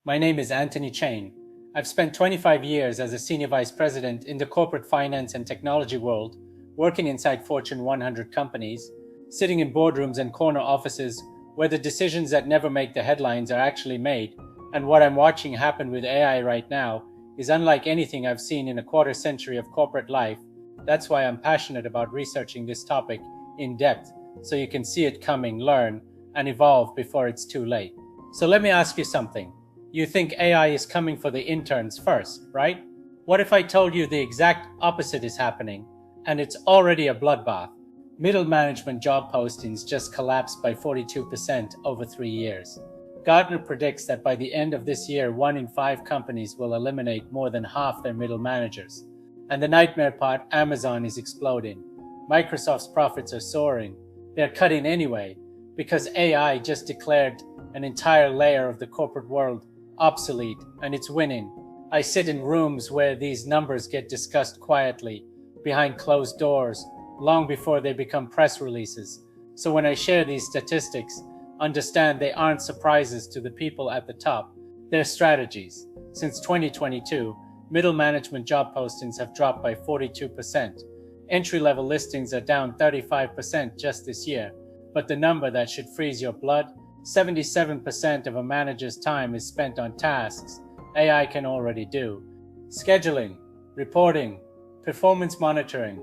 My name is Anthony Chain. I've spent 25 years as a senior vice president in the corporate finance and technology world, working inside Fortune 100 companies, sitting in boardrooms and corner offices where the decisions that never make the headlines are actually made. And what I'm watching happen with AI right now is unlike anything I've seen in a quarter century of corporate life. That's why I'm passionate about researching this topic in depth so you can see it coming, learn, and evolve before it's too late. So let me ask you something. You think AI is coming for the interns first, right? What if I told you the exact opposite is happening and it's already a bloodbath? Middle management job postings just collapsed by 42% over 3 years. Gartner predicts that by the end of this year, 1 in 5 companies will eliminate more than half their middle managers. And the nightmare part, Amazon is exploding. Microsoft's profits are soaring. They're cutting anyway because AI just declared an entire layer of the corporate world obsolete, and it's winning. I sit in rooms where these numbers get discussed quietly, behind closed doors, long before they become press releases. So when I share these statistics, understand they aren't surprises to the people at the top. They're strategies. Since 2022, middle management job postings have dropped by 42%. Entry-level listings are down 35% just this year. But the number that should freeze your blood, 77% of a manager's time is spent on tasks AI can already do. Scheduling, reporting, performance monitoring,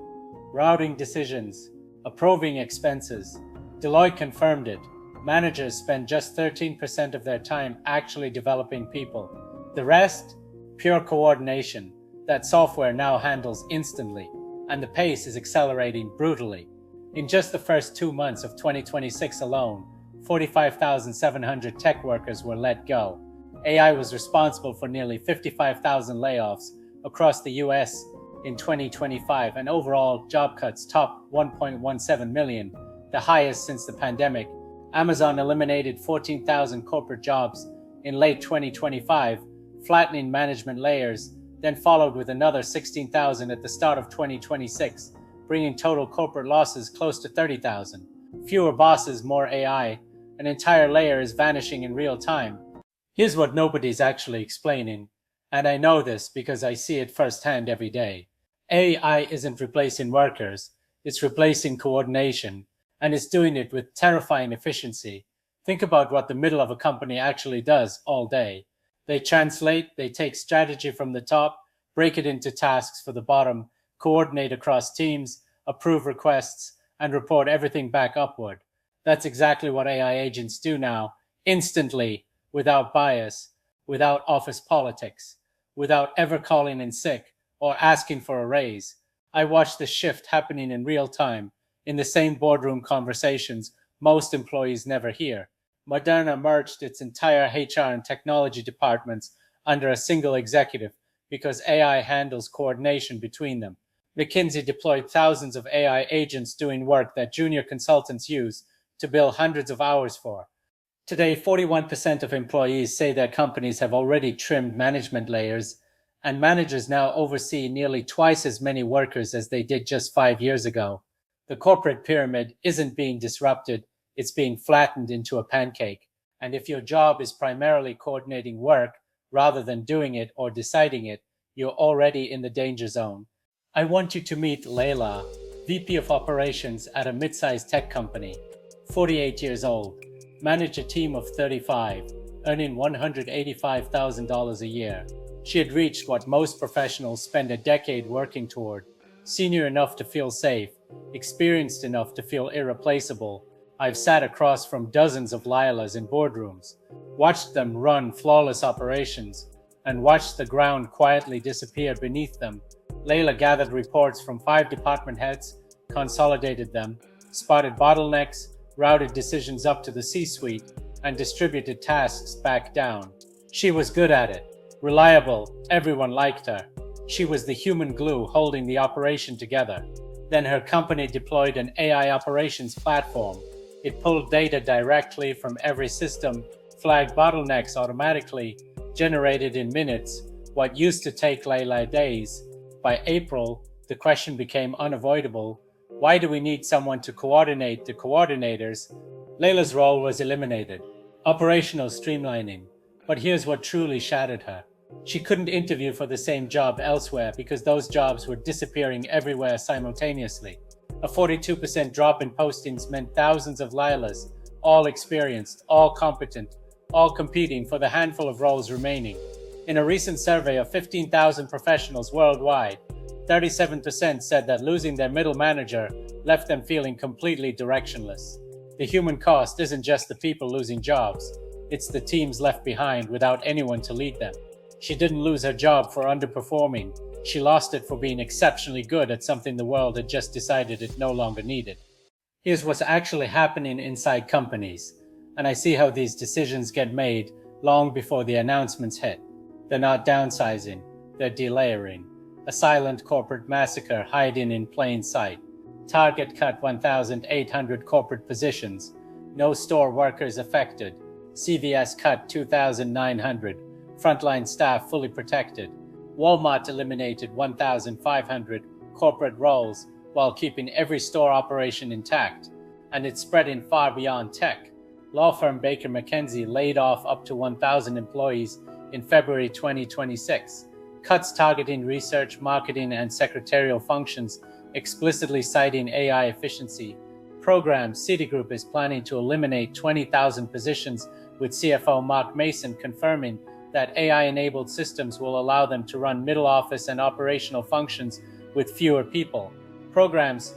routing decisions, approving expenses. Deloitte confirmed it. Managers spend just 13% of their time actually developing people. The rest? Pure coordination that software now handles instantly, and the pace is accelerating brutally. In just the first 2 months of 2026 alone, 45,700 tech workers were let go. AI was responsible for nearly 55,000 layoffs across the US in 2025, and overall job cuts topped 1.17 million, the highest since the pandemic. Amazon eliminated 14,000 corporate jobs in late 2025, flattening management layers, then followed with another 16,000 at the start of 2026, bringing total corporate losses close to 30,000. Fewer bosses, more AI. An entire layer is vanishing in real time. Here's what nobody's actually explaining, and I know this because I see it firsthand every day. AI isn't replacing workers, it's replacing coordination, and it's doing it with terrifying efficiency. Think about what the middle of a company actually does all day. They translate, they take strategy from the top, break it into tasks for the bottom, coordinate across teams, approve requests, and report everything back upward. That's exactly what AI agents do now, instantly, without bias, without office politics, without ever calling in sick or asking for a raise. I watch the shift happening in real time, in the same boardroom conversations most employees never hear. Moderna merged its entire HR and technology departments under a single executive because AI handles coordination between them. McKinsey deployed thousands of AI agents doing work that junior consultants use to bill hundreds of hours for. Today, 41% of employees say their companies have already trimmed management layers, and managers now oversee nearly twice as many workers as they did just 5 years ago. The corporate pyramid isn't being disrupted, it's being flattened into a pancake. And if your job is primarily coordinating work rather than doing it or deciding it, you're already in the danger zone. I want you to meet Leila, VP of Operations at a mid-sized tech company, 48 years old, managed a team of 35, earning $185,000 a year. She had reached what most professionals spend a decade working toward, senior enough to feel safe, experienced enough to feel irreplaceable. I've sat across from dozens of Leilas in boardrooms, watched them run flawless operations, and watched the ground quietly disappear beneath them. Leila gathered reports from 5 department heads, consolidated them, spotted bottlenecks, routed decisions up to the C-suite, and distributed tasks back down. She was good at it, reliable, everyone liked her. She was the human glue holding the operation together. Then her company deployed an AI operations platform. It pulled data directly from every system, flagged bottlenecks automatically, generated in minutes what used to take Leila days. By April, the question became unavoidable. Why do we need someone to coordinate the coordinators? Leila's role was eliminated. Operational streamlining. But here's what truly shattered her. She couldn't interview for the same job elsewhere because those jobs were disappearing everywhere simultaneously. A 42% drop in postings meant thousands of Lilas, all experienced, all competent, all competing for the handful of roles remaining. In a recent survey of 15,000 professionals worldwide, 37% said that losing their middle manager left them feeling completely directionless. The human cost isn't just the people losing jobs, it's the teams left behind without anyone to lead them. She didn't lose her job for underperforming, she lost it for being exceptionally good at something the world had just decided it no longer needed. Here's what's actually happening inside companies, and I see how these decisions get made long before the announcements hit. They're not downsizing, they're delayering. A silent corporate massacre hiding in plain sight. Target cut 1,800 corporate positions. No store workers affected. CVS cut 2,900. Frontline staff fully protected. Walmart eliminated 1,500 corporate roles while keeping every store operation intact. And it's spreading far beyond tech. Law firm Baker McKenzie laid off up to 1,000 employees in February 2026. Cuts targeting research, marketing, and secretarial functions, explicitly citing AI efficiency. Programs. Citigroup is planning to eliminate 20,000 positions, with CFO Mark Mason confirming that AI-enabled systems will allow them to run middle office and operational functions with fewer people. Programs.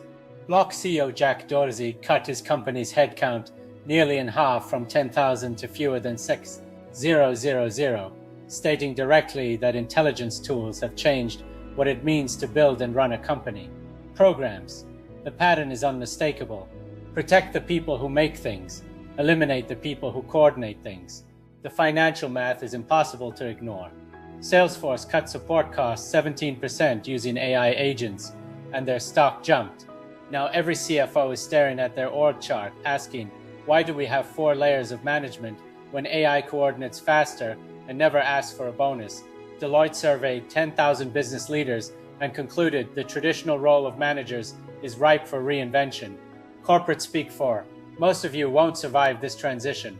Block CEO Jack Dorsey cut his company's headcount nearly in half from 10,000 to fewer than 6,000, stating directly that intelligence tools have changed what it means to build and run a company. Programs. The pattern is unmistakable. Protect the people who make things. Eliminate the people who coordinate things. The financial math is impossible to ignore. Salesforce cut support costs 17% using AI agents, and their stock jumped. Now every CFO is staring at their org chart, asking, why do we have 4 layers of management when AI coordinates faster and never asks for a bonus? Deloitte surveyed 10,000 business leaders and concluded the traditional role of managers is ripe for reinvention. Corporate speak for, most of you won't survive this transition.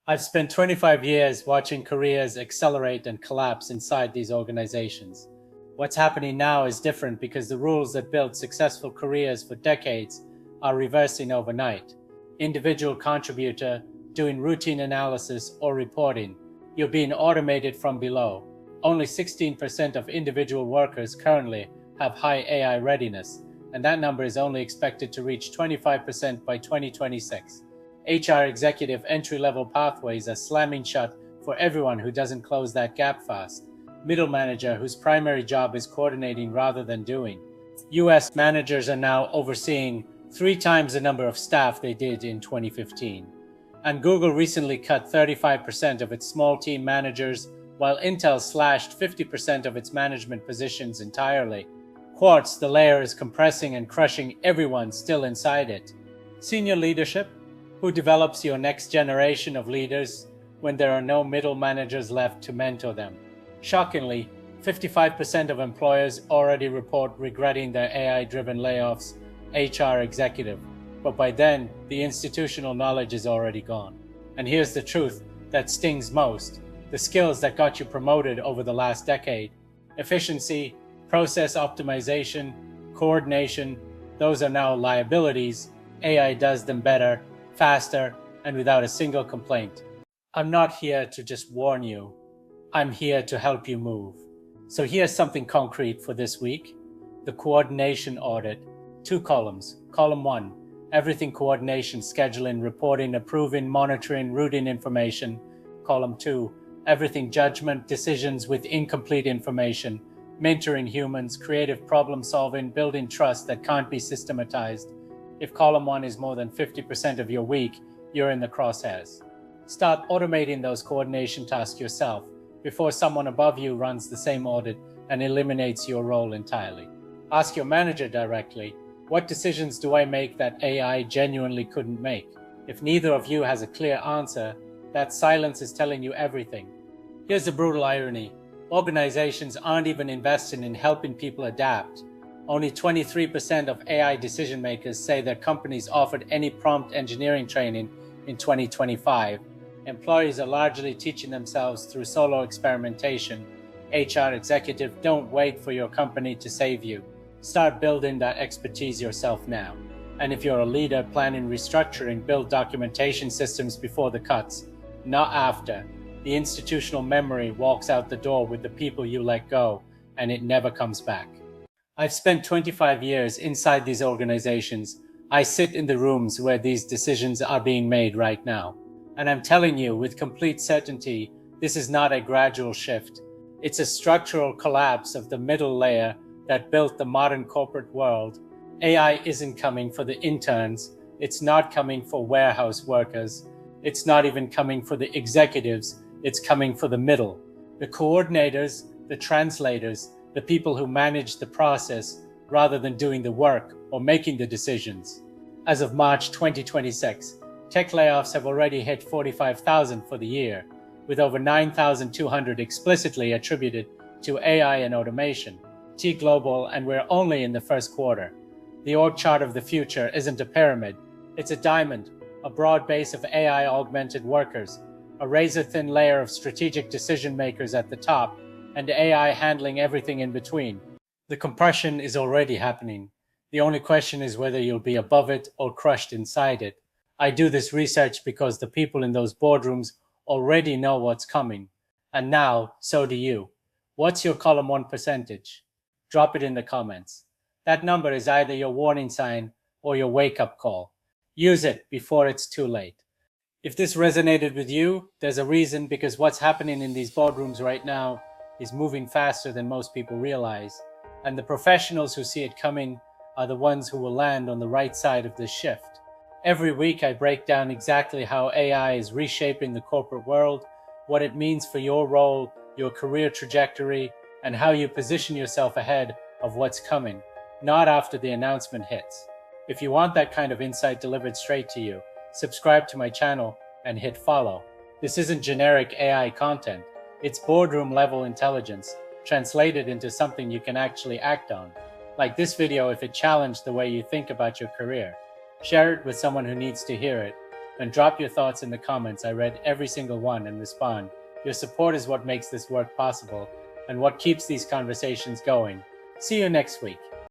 I've spent 25 years watching careers accelerate and collapse inside these organizations. What's happening now is different because the rules that built successful careers for decades are reversing overnight. Individual contributor, doing routine analysis or reporting. You're being automated from below. Only 16% of individual workers currently have high AI readiness, and that number is only expected to reach 25% by 2026. HR executive entry-level pathways are slamming shut for everyone who doesn't close that gap fast. Middle manager whose primary job is coordinating rather than doing. US managers are now overseeing 3 times the number of staff they did in 2015. And Google recently cut 35% of its small team managers, while Intel slashed 50% of its management positions entirely. Quartz, the layer, is compressing and crushing everyone still inside it. Senior leadership, who develops your next generation of leaders when there are no middle managers left to mentor them. Shockingly, 55% of employers already report regretting their AI-driven layoffs. HR executive, but by then, the institutional knowledge is already gone. And here's the truth that stings most. The skills that got you promoted over the last decade, efficiency, process optimization, coordination, those are now liabilities. AI does them better, faster, and without a single complaint. I'm not here to just warn you. I'm here to help you move. So here's something concrete for this week. The coordination audit. 2 columns. Column 1, everything coordination, scheduling, reporting, approving, monitoring, routing information. Column 2, everything judgment, decisions with incomplete information, mentoring humans, creative problem solving, building trust that can't be systematized. If column 1 is more than 50% of your week, you're in the crosshairs. Start automating those coordination tasks yourself before someone above you runs the same audit and eliminates your role entirely. Ask your manager directly, what decisions do I make that AI genuinely couldn't make? If neither of you has a clear answer, that silence is telling you everything. Here's the brutal irony. Organizations aren't even investing in helping people adapt. Only 23% of AI decision makers say their companies offered any prompt engineering training in 2025. Employees are largely teaching themselves through solo experimentation. HR executive, don't wait for your company to save you. Start building that expertise yourself now. And if you're a leader planning restructuring, build documentation systems before the cuts, not after. The institutional memory walks out the door with the people you let go, and it never comes back. I've spent 25 years inside these organizations. I sit in the rooms where these decisions are being made right now. And I'm telling you with complete certainty, this is not a gradual shift. It's a structural collapse of the middle layer that built the modern corporate world. AI isn't coming for the interns. It's not coming for warehouse workers. It's not even coming for the executives. It's coming for the middle. The coordinators, the translators, the people who manage the process rather than doing the work or making the decisions. As of March 2026, tech layoffs have already hit 45,000 for the year, with over 9,200 explicitly attributed to AI and automation. T Global, and we're only in the first quarter. The org chart of the future isn't a pyramid, it's a diamond, a broad base of AI-augmented workers, a razor-thin layer of strategic decision makers at the top, and AI handling everything in between. The compression is already happening. The only question is whether you'll be above it or crushed inside it. I do this research because the people in those boardrooms already know what's coming. And now, so do you. What's your column 1 percentage? Drop it in the comments. That number is either your warning sign or your wake-up call. Use it before it's too late. If this resonated with you, there's a reason, because what's happening in these boardrooms right now is moving faster than most people realize. And the professionals who see it coming are the ones who will land on the right side of this shift. Every week I break down exactly how AI is reshaping the corporate world, what it means for your role, your career trajectory, and how you position yourself ahead of what's coming, not after the announcement hits. If you want that kind of insight delivered straight to you, subscribe to my channel and hit follow. This isn't generic AI content. It's boardroom level intelligence translated into something you can actually act on. Like this video if it challenged the way you think about your career. Share it with someone who needs to hear it. And drop your thoughts in the comments. I read every single one and respond. Your support is what makes this work possible and what keeps these conversations going. See you next week.